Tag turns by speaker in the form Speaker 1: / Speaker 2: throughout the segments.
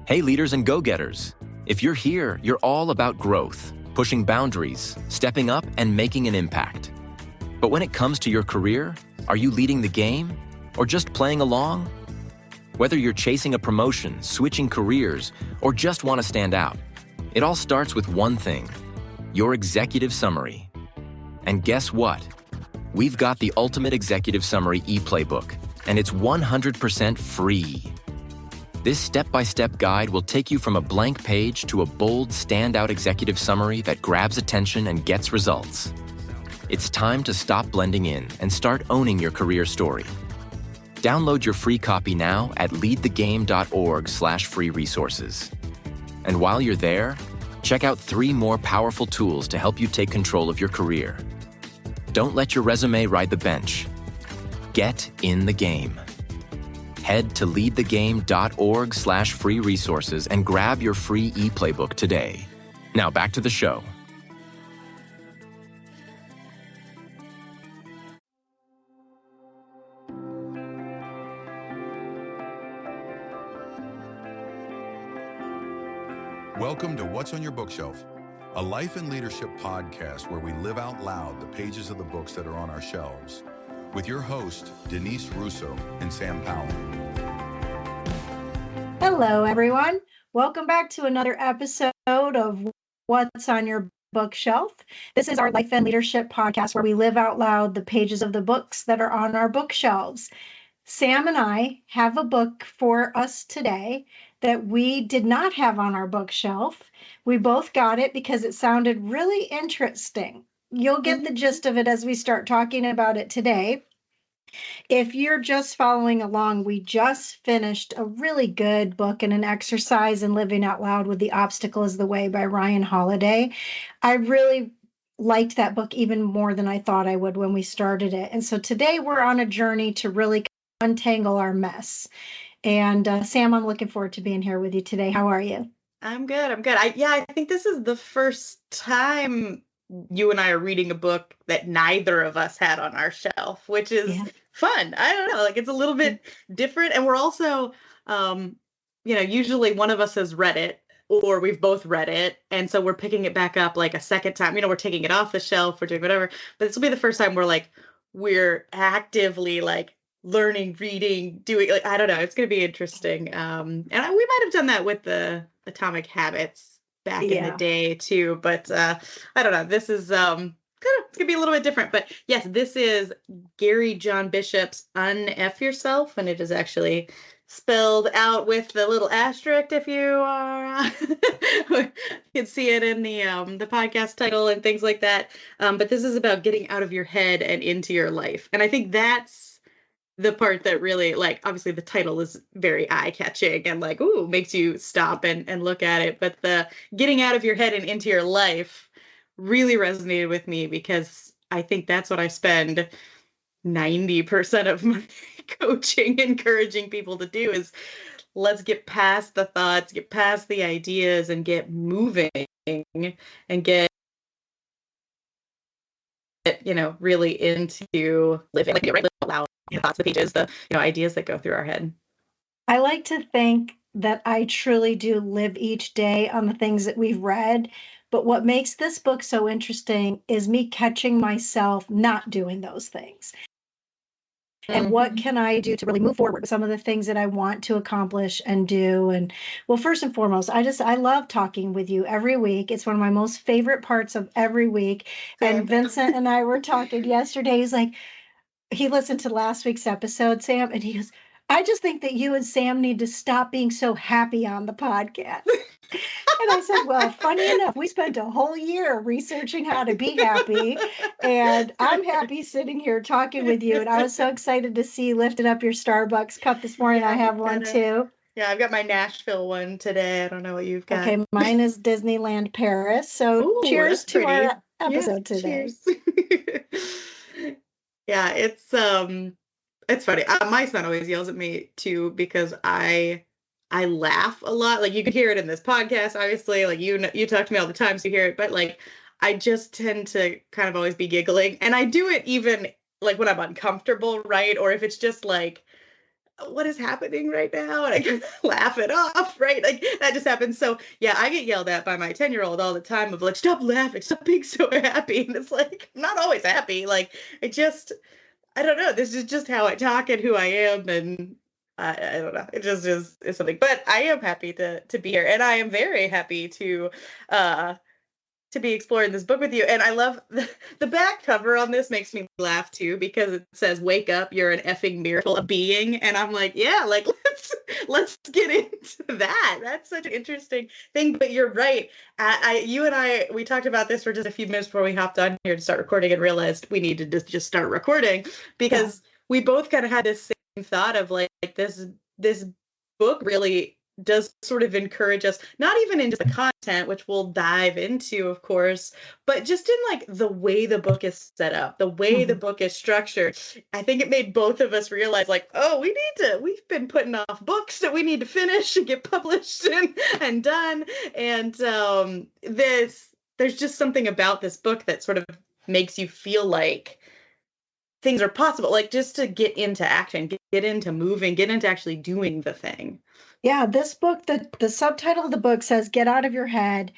Speaker 1: Hey, leaders and go-getters. If you're here, you're all about growth, pushing boundaries, stepping up, and making an impact. But when it comes to your career, are you leading the game or just playing along? Whether you're chasing a promotion, switching careers, or just want to stand out, it all starts with one thing: your executive summary. And guess what? We've got the Ultimate Executive Summary e-playbook, and it's 100% free. This step-by-step guide will take you from a blank page to a bold, standout executive summary that grabs attention and gets results. It's time to stop blending in and start owning your career story. Download your free copy now at leadthegame.org/free resources. And while you're there, check out 3 more powerful tools to help you take control of your career. Don't let your resume ride the bench. Get in the game. Head to leadthegame.org/free resources and grab your free e-playbook today. Now back to the show.
Speaker 2: Welcome to What's on Your Bookshelf, a life and leadership podcast where we live out loud the pages of the books that are on our shelves, with your hosts, Denise Russo and Sam Powell.
Speaker 3: Hello, everyone. Welcome back to another episode of What's on Your Bookshelf. This is our life and leadership podcast where we live out loud the pages of the books that are on our bookshelves. Sam and I have a book for us today that we did not have on our bookshelf. We both got it because it sounded really interesting. You'll get the gist of it as we start talking about it today. If you're just following along, we just finished a really good book and an exercise in living out loud with The Obstacle is the Way by Ryan Holiday. I really liked that book even more than I thought I would when we started it. And so today we're on a journey to really untangle our mess. And Sam, I'm looking forward to being here with you today. How are you?
Speaker 4: I'm good. I think this is the first time you and I are reading a book that neither of us had on our shelf, which is fun. I don't know, like it's a little bit different. And we're also, usually one of us has read it or we've both read it. And so we're picking it back up like a second time, we're taking it off the shelf, we're doing whatever, but this will be the first time we're actively like learning, reading, doing, like, I don't know, it's going to be interesting. We might have done that with the Atomic Habits back in the day too, but I don't know, this is it's gonna be a little bit different. But yes, this is Gary John Bishop's Un-F Yourself, and it is actually spelled out with the little asterisk if you are you can see it in the podcast title and things like that. But this is about getting out of your head and into your life, and I think that's the part that really, like, obviously the title is very eye-catching and like, ooh, makes you stop and look at it. But the getting out of your head and into your life really resonated with me because I think that's what I spend 90% of my coaching, encouraging people to do is let's get past the thoughts, get past the ideas and get moving and get really into living, like, right out loud the pages, the ideas that go through our head.
Speaker 3: I like to think that I truly do live each day on the things that we've read. But what makes this book so interesting is me catching myself not doing those things. And what can I do to really move forward with some of the things that I want to accomplish and do? And well, first and foremost, I love talking with you every week. It's one of my most favorite parts of every week. And Vincent and I were talking yesterday. He's like, he listened to last week's episode, Sam, and he goes, I just think that you and Sam need to stop being so happy on the podcast. And I said, well, funny enough, we spent a whole year researching how to be happy. And I'm happy sitting here talking with you. And I was so excited to see you lifted up your Starbucks cup this morning. I have one too.
Speaker 4: Yeah, I've got my Nashville one today. I don't know what you've got.
Speaker 3: Okay, mine is Disneyland Paris. So cheers to our episode today.
Speaker 4: Yeah, it's funny. My son always yells at me too because I laugh a lot. Like you can hear it in this podcast, obviously. Like you talk to me all the time, so you hear it. But like I just tend to kind of always be giggling, and I do it even like when I'm uncomfortable, right? Or if it's just like what is happening right now? And I can laugh it off, right? Like that just happens. So yeah, I get yelled at by my 10-year-old all the time of like, stop laughing, stop being so happy. And it's like, I'm not always happy. Like I don't know. This is just how I talk and who I am. And I don't know. It just is something, but I am happy to be here, and I am very happy uh, to be exploring this book with you. And I love the back cover on this makes me laugh too, because it says, wake up, you're an effing miracle of being. And I'm like, yeah, like let's get into that. That's such an interesting thing. But you're right. You and I, we talked about this for just a few minutes before we hopped on here to start recording, and realized we needed to just start recording, because we both kind of had this same thought of like this book really does sort of encourage us, not even into the content, which we'll dive into, of course, but just in like the way the book is set up, the way the book is structured. I think it made both of us realize like, oh, we've been putting off books that we need to finish and get published and done. And there's just something about this book that sort of makes you feel like things are possible, like just to get into action, get into moving, get into actually doing the thing.
Speaker 3: Yeah, this book, the subtitle of the book says, Get Out of Your Head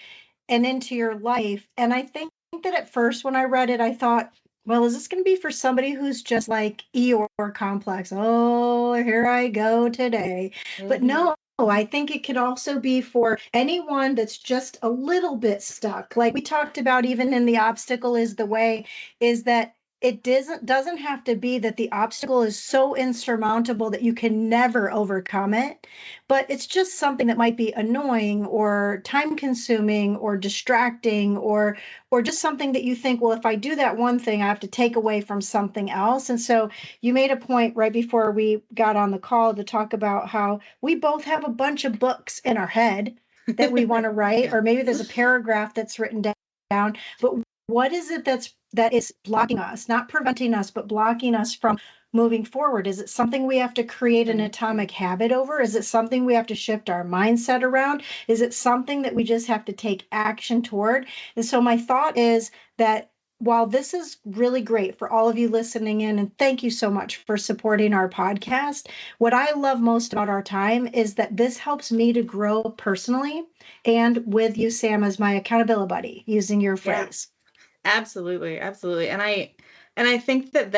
Speaker 3: and Into Your Life. And I think that at first when I read it, I thought, well, is this going to be for somebody who's just like Eeyore complex? Oh, here I go today. But no, I think it could also be for anyone that's just a little bit stuck. Like we talked about, even in The Obstacle is the Way, is that it doesn't have to be that the obstacle is so insurmountable that you can never overcome it, but it's just something that might be annoying or time consuming or distracting, or just something that you think, well, if I do that one thing, I have to take away from something else. And so you made a point right before we got on the call to talk about how we both have a bunch of books in our head that we want to write, or maybe there's a paragraph that's written down, but what is it that is blocking us, not preventing us, but blocking us from moving forward? Is it something we have to create an atomic habit over? Is it something we have to shift our mindset around? Is it something that we just have to take action toward? And so my thought is that while this is really great for all of you listening in, and thank you so much for supporting our podcast, what I love most about our time is that this helps me to grow personally, and with you, Sam, as my accountability buddy, using your phrase.
Speaker 4: Yeah. Absolutely. And I think that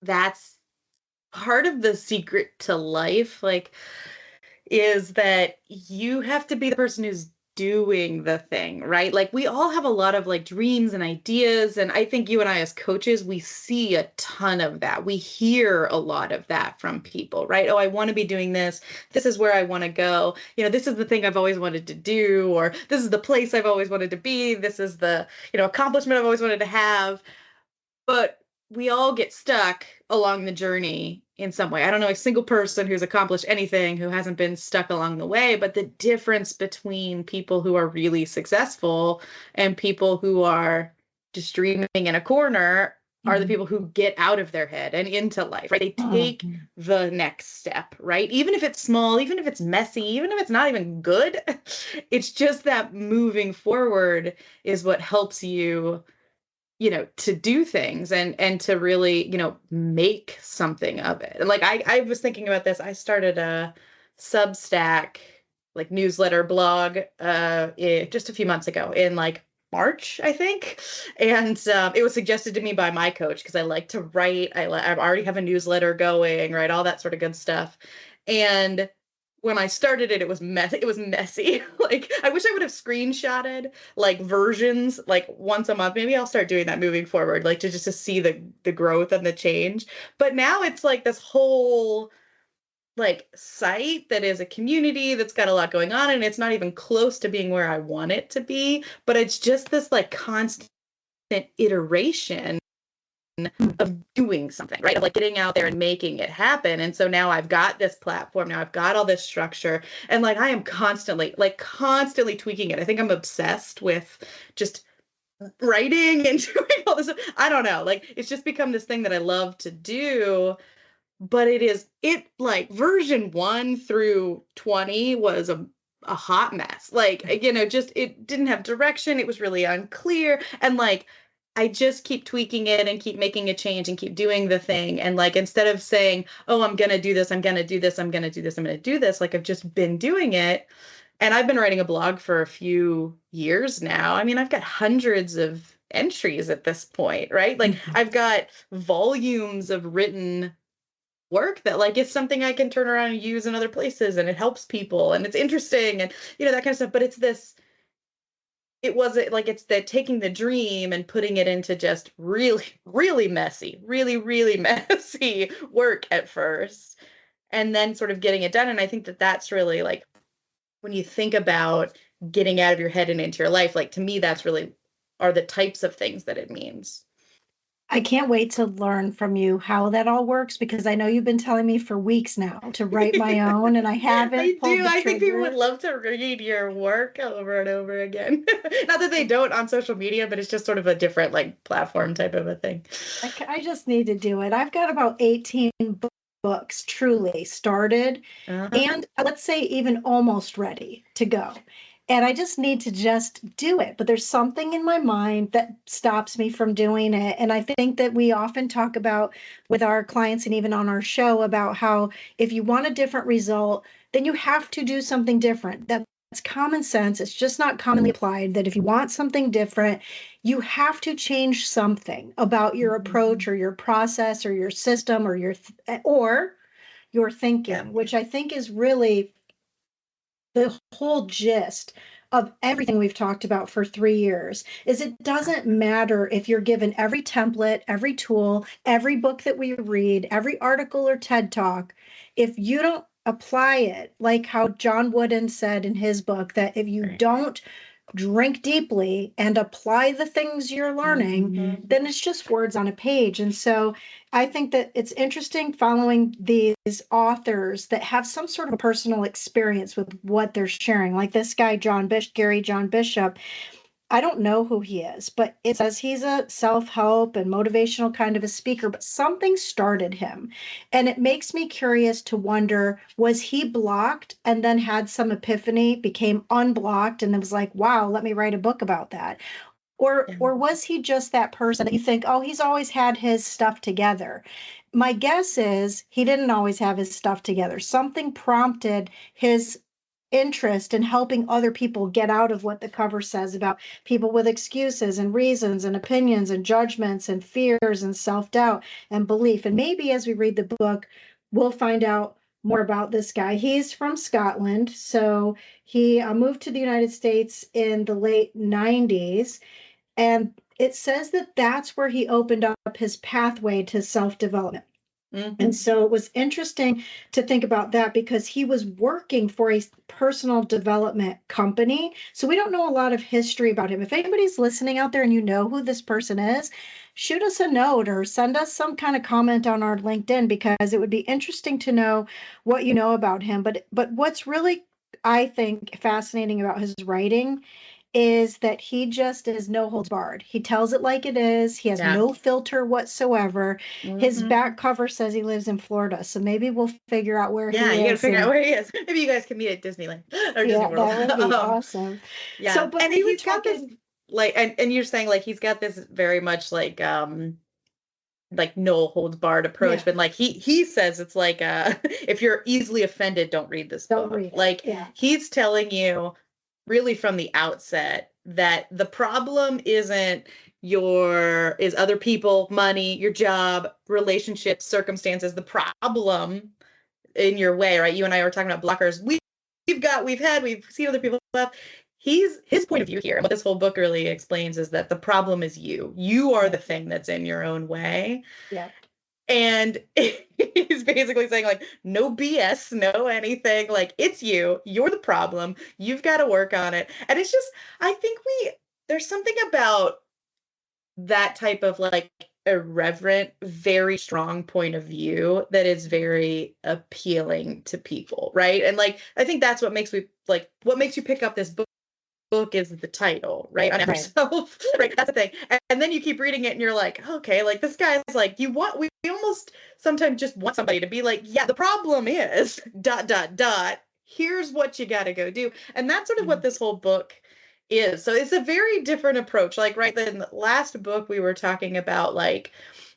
Speaker 4: that's part of the secret to life, like, is that you have to be the person who's doing the thing, right? Like we all have a lot of like dreams and ideas. And I think you and I as coaches, we see a ton of that. We hear a lot of that from people, right? Oh, I want to be doing this. This is where I want to go. This is the thing I've always wanted to do, or this is the place I've always wanted to be. This is the, accomplishment I've always wanted to have. But we all get stuck along the journey in some way. I don't know a single person who's accomplished anything who hasn't been stuck along the way, but the difference between people who are really successful and people who are just dreaming in a corner are the people who get out of their head and into life, right? They take the next step, right? Even if it's small, even if it's messy, even if it's not even good, it's just that moving forward is what helps you to do things and to really, make something of it. And like, I was thinking about this. I started a Substack, like newsletter blog, just a few months ago in like March, I think. And it was suggested to me by my coach because I like to write. I already have a newsletter going, right? All that sort of good stuff. And when I started it, it was messy. Like, I wish I would have screenshotted like versions, like once a month. Maybe I'll start doing that moving forward, like to see the growth and the change. But now it's like this whole like site that is a community that's got a lot going on, and it's not even close to being where I want it to be. But it's just this like constant iteration of doing something, right? Of like getting out there and making it happen. And so now I've got this platform, now I've got all this structure, and like I am constantly tweaking it. I think I'm obsessed with just writing and doing all this. I don't know, like it's just become this thing that I love to do. But it like version 1 through 20 was a hot mess. Like, just it didn't have direction. It was really unclear. And like I just keep tweaking it and keep making a change and keep doing the thing. And like, instead of saying, oh, I'm going to do this, I'm going to do this, I'm going to do this, I'm going to do this, like I've just been doing it. And I've been writing a blog for a few years now. I mean, I've got hundreds of entries at this point, right? Like I've got volumes of written work that like it's something I can turn around and use in other places, and it helps people and it's interesting and that kind of stuff. But it wasn't like it's the taking the dream and putting it into just really, really messy, really, really messy work at first, and then sort of getting it done. And I think that that's really like, when you think about getting out of your head and into your life, like to me, that's really are the types of things that it means.
Speaker 3: I can't wait to learn from you how that all works, because I know you've been telling me for weeks now to write my own, and I haven't
Speaker 4: I
Speaker 3: pulled
Speaker 4: do.
Speaker 3: the
Speaker 4: I think people
Speaker 3: trigger.
Speaker 4: would love to read your work over and over again. Not that they don't on social media, but it's just sort of a different like platform type of a thing.
Speaker 3: I just need to do it. I've got about 18 books truly started, and let's say even almost ready to go. And I just need to just do it. But there's something in my mind that stops me from doing it. And I think that we often talk about with our clients and even on our show about how if you want a different result, then you have to do something different. That's common sense. It's just not commonly applied that if you want something different, you have to change something about your approach or your process or your system or your thinking, which I think is really the whole gist of everything we've talked about for 3 years. Is it doesn't matter if you're given every template, every tool, every book that we read, every article or TED Talk, if you don't apply it, like how John Wooden said in his book, that if you don't drink deeply and apply the things you're learning, then it's just words on a page. And so I think that it's interesting following these authors that have some sort of a personal experience with what they're sharing. Like this guy, Gary John Bishop. I don't know who he is, but it says he's a self-help and motivational kind of a speaker, but something started him. And it makes me curious to wonder, was he blocked and then had some epiphany, became unblocked, and then was like, wow, let me write a book about that? Or was he just that person that you think, oh, he's always had his stuff together? My guess is he didn't always have his stuff together. Something prompted his interest in helping other people get out of what the cover says about people with excuses and reasons and opinions and judgments and fears and self-doubt and belief. And maybe as we read the book, we'll find out more about this guy. He's from Scotland. So he moved to the United States in the late 90s. And it says that that's where he opened up his pathway to self-development. And so it was interesting to think about that because he was working for a personal development company. So we don't know a lot of history about him. If anybody's listening out there and you know who this person is, shoot us a note or send us some kind of comment on our LinkedIn, because it would be interesting to know what you know about him. But what's really, I think, fascinating about his writing is that he just is no holds barred. He tells it like it is. He has no filter whatsoever. His back cover says he lives in Florida. So maybe we'll figure out where he is.
Speaker 4: Yeah, you gotta figure out where he is. Maybe you guys can meet at Disneyland or Disney World.
Speaker 3: That would be awesome.
Speaker 4: Yeah.
Speaker 3: So, but
Speaker 4: and he's got this like, and you're saying like he's got this very much like no holds barred approach, but like he says it's like if you're easily offended, don't read this book.
Speaker 3: Read
Speaker 4: like he's telling you really from the outset that the problem is other people, money, your job, relationships, circumstances. The problem in your way, right? You and I were talking about blockers. We've seen other people left. His point of view here, and what this whole book really explains, is that the problem is you. You are the thing that's in your own way. Yeah. And he's basically saying, like, no BS, no anything. Like, it's you. You're the problem. You've got to work on it. And it's just, I think there's something about that type of, like, irreverent, very strong point of view that is very appealing to people, right? And, like, I think that's what makes you pick up this book is the title, right? On yourself, right? That's the thing. And then you keep reading it and you're like, okay, like this guy's like, we almost sometimes just want somebody to be like, yeah, the problem is ... Here's what you got to go do. And that's sort of what this whole book is. So it's a very different approach. Like, right, in the last book we were talking about, like,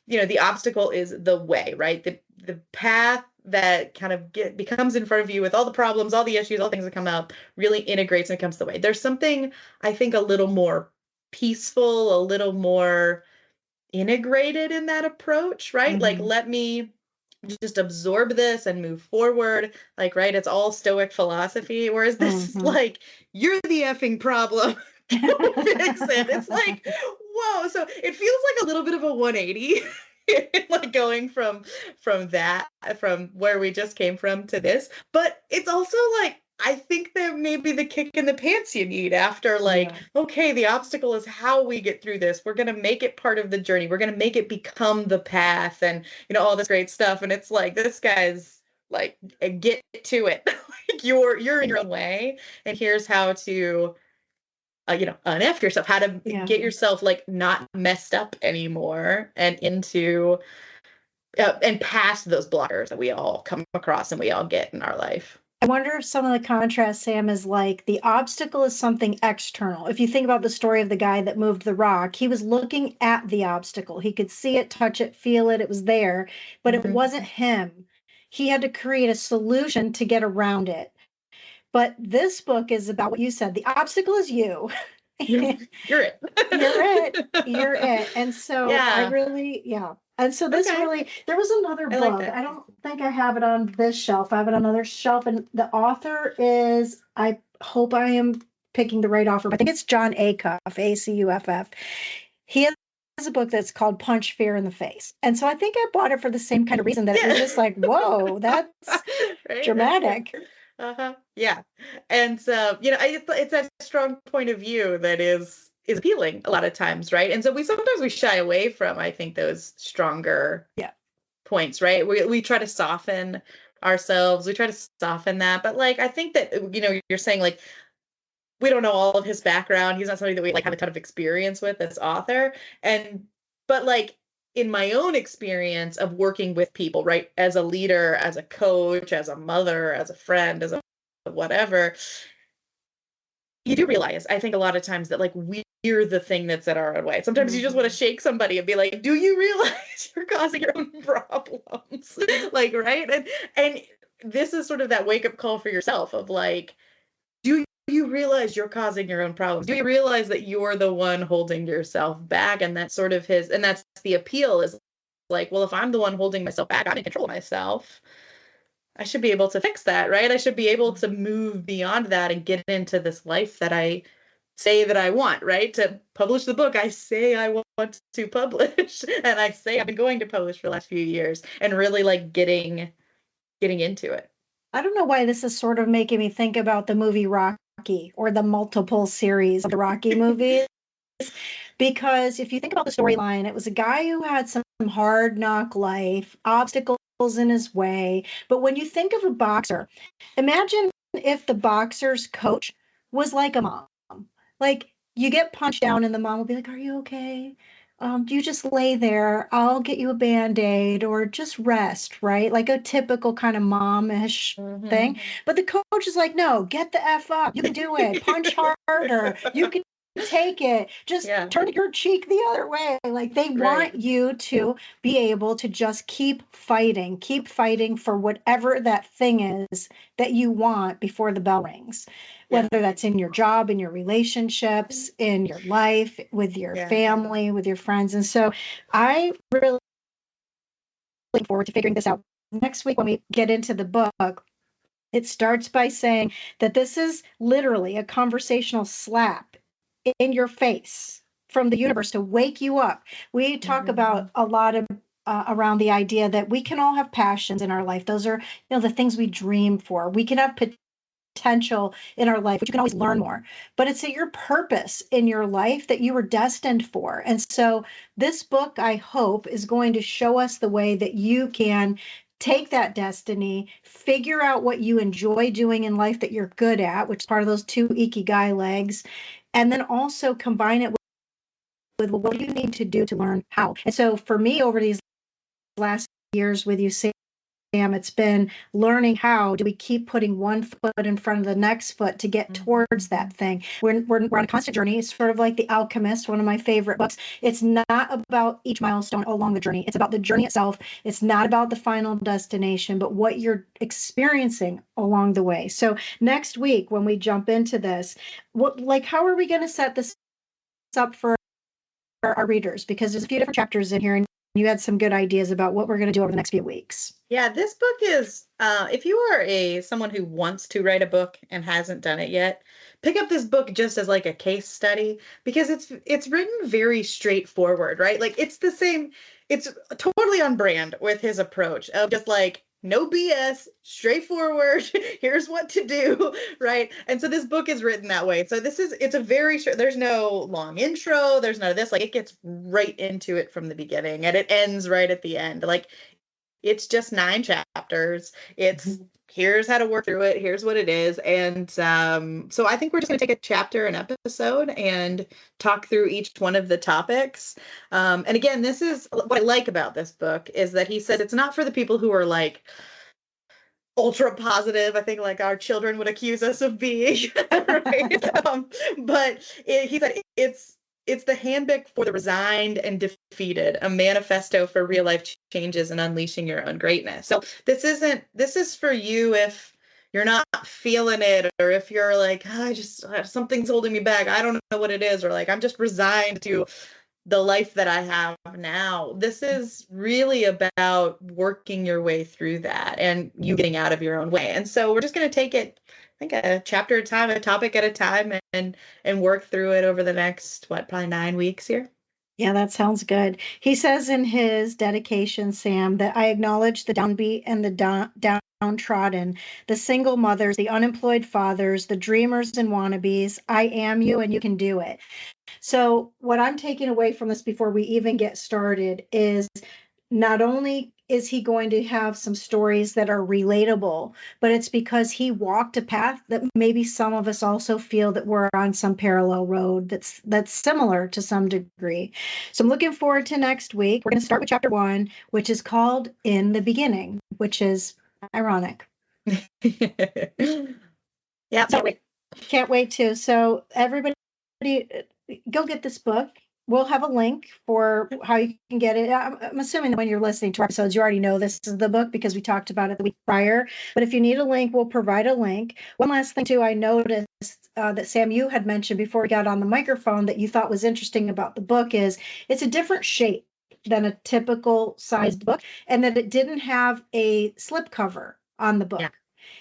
Speaker 4: the obstacle is the way, right? The path that kind of becomes in front of you with all the problems, all the issues, all the things that come up, really integrates and becomes the way. There's something, I think, a little more peaceful, a little more integrated in that approach, right? Like, let me just absorb this and move forward. Like, right, it's all stoic philosophy. Whereas this is like, you're the effing problem. Go fix it. It's like, whoa. So it feels like a little bit of a 180. Like going from where we just came from to this. But it's also like, I think that maybe the kick in the pants you need after, like, okay, the obstacle is how we get through this. We're going to make it part of the journey. We're going to make it become the path and, all this great stuff. And it's like, this guy's like, get to it. Like, you're in your own way. And here's how to, un-F yourself, how to get yourself, like, not messed up anymore and into, and past those blockers that we all come across and we all get in our life.
Speaker 3: I wonder if some of the contrast, Sam, is like the obstacle is something external. If you think about the story of the guy that moved the rock, he was looking at the obstacle. He could see it, touch it, feel it. It was there, but it wasn't him. He had to create a solution to get around it. But this book is about what you said. The obstacle is you.
Speaker 4: You're it.
Speaker 3: You're it. You're it. And so I really, And so this really, there was another book. I don't think I have it on this shelf. I have it on another shelf. And the author is, I hope I am picking the right author. I think it's John Acuff, Acuff. He has a book that's called Punch Fear in the Face. And so I think I bought it for the same kind of reason, that it was just like, whoa, that's dramatic.
Speaker 4: Yeah. And so, it's a strong point of view that is appealing a lot of times, right? And so we sometimes shy away from, I think, those stronger points, right? We try to soften ourselves. We try to soften that. But, like, I think that, you're saying, like, we don't know all of his background. He's not somebody that we, like, have a ton of experience with, this author. But, like, in my own experience of working with people, right, as a leader, as a coach, as a mother, as a friend, as a whatever, you do realize, I think, a lot of times that, like, we're the thing that's in our own way. Sometimes you just want to shake somebody and be like, do you realize you're causing your own problems? Like, right? And this is sort of that wake-up call for yourself of, like, do you realize you're causing your own problems? Do you realize that you're the one holding yourself back? And that's sort of and that's the appeal, is like, well, if I'm the one holding myself back, I'm in control of myself. I should be able to fix that, right? I should be able to move beyond that and get into this life that I say that I want, right? To publish the book I say I want to publish. And I say I've been going to publish for the last few years, and really, like, getting into it.
Speaker 3: I don't know why this is sort of making me think about the movie Rocky, or the multiple series of the Rocky movies. Because if you think about the storyline, it was a guy who had some hard knock life, obstacles in his way. But when you think of a boxer, imagine if the boxer's coach was like a mom. Like, you get punched down and the mom will be like, are you okay? You just lay there. I'll get you a Band-Aid, or just rest, right? Like a typical kind of mom-ish thing. But the coach is like, no, get the F up. You can do it. Punch harder. You can take it. Just turn your cheek the other way. Like, they want you to be able to just keep fighting for whatever that thing is that you want before the bell rings. Whether that's in your job, in your relationships, in your life, with your family, with your friends. And so I really look forward to figuring this out. Next week, when we get into the book, it starts by saying that this is literally a conversational slap in your face from the universe to wake you up. We talk about a lot of around the idea that we can all have passions in our life. Those are, the things we dream for. We can have potential in our life, but you can always learn more. But it's your purpose in your life that you were destined for. And so this book, I hope, is going to show us the way that you can take that destiny, figure out what you enjoy doing in life that you're good at, which is part of those 2 ikigai legs, and then also combine it with what do you need to do to learn how. And so for me, over these last years with you, Sam, Sam, it's been learning how do we keep putting one foot in front of the next foot to get towards that thing. We're on a constant journey. It's sort of like The Alchemist, one of my favorite books. It's not about each milestone along the journey. It's about the journey itself. It's not about the final destination, but what you're experiencing along the way. So next week, when we jump into this, how are we going to set this up for our readers? Because there's a few different chapters in here, and you had some good ideas about what we're going to do over the next few weeks.
Speaker 4: Yeah, this book is, if you are someone who wants to write a book and hasn't done it yet, pick up this book just as like a case study, because it's written very straightforward, right? Like it's the same, it's totally on brand with his approach of just like, no BS, straightforward, here's what to do, right? And so this book is written that way. So it's a very short, there's no long intro, there's none of this, like it gets right into it from the beginning and it ends right at the end. Like it's just 9 chapters. It's here's how to work through it. Here's what it is. And so I think we're just going to take a chapter an episode and talk through each one of the topics. And again, this is what I like about this book is that he said it's not for the people who are like ultra positive. I think like our children would accuse us of being, right? But he said it's the handbook for the resigned and defeated, a manifesto for real life changes and unleashing your own greatness. So this is for you if you're not feeling it, or if you're like, something's holding me back. I don't know what it is. Or like, I'm just resigned to the life that I have now. This is really about working your way through that and you getting out of your own way. And so we're just going to take it, I think, a chapter at a time, a topic at a time, and work through it over the next, probably 9 weeks here.
Speaker 3: Yeah, that sounds good. He says in his dedication, Sam, that I acknowledge the downbeat and the downtrodden, the single mothers, the unemployed fathers, the dreamers and wannabes. I am you and you can do it. So what I'm taking away from this before we even get started is not only is he going to have some stories that are relatable, but it's because he walked a path that maybe some of us also feel that we're on some parallel road that's similar to some degree. So I'm looking forward to next week. We're going to start with chapter 1, which is called In the Beginning, which is ironic.
Speaker 4: Yeah,
Speaker 3: can't wait to. So everybody go get this book. We'll have a link for how you can get it. I'm assuming that when you're listening to our episodes, you already know this is the book because we talked about it the week prior. But if you need a link, we'll provide a link. One last thing, too, I noticed that, Sam, you had mentioned before we got on the microphone that you thought was interesting about the book is it's a different shape than a typical sized book, and that it didn't have a slipcover on the book.
Speaker 4: Yeah.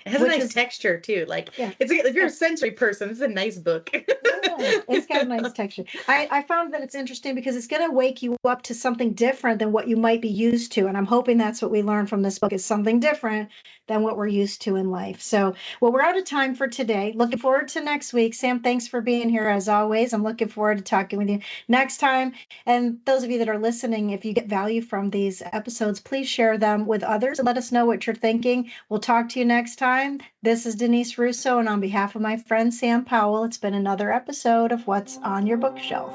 Speaker 4: It has a nice texture too. If you're a sensory person, it's a nice book.
Speaker 3: Yeah, it's got a nice texture. I found that it's interesting because it's going to wake you up to something different than what you might be used to. And I'm hoping that's what we learn from this book is something different than what we're used to in life. So, we're out of time for today. Looking forward to next week. Sam, thanks for being here as always. I'm looking forward to talking with you next time. And those of you that are listening, if you get value from these episodes, please share them with others and let us know what you're thinking. We'll talk to you next time. This is Denise Russo, and on behalf of my friend Sam Powell, it's been another episode of What's on Your Bookshelf.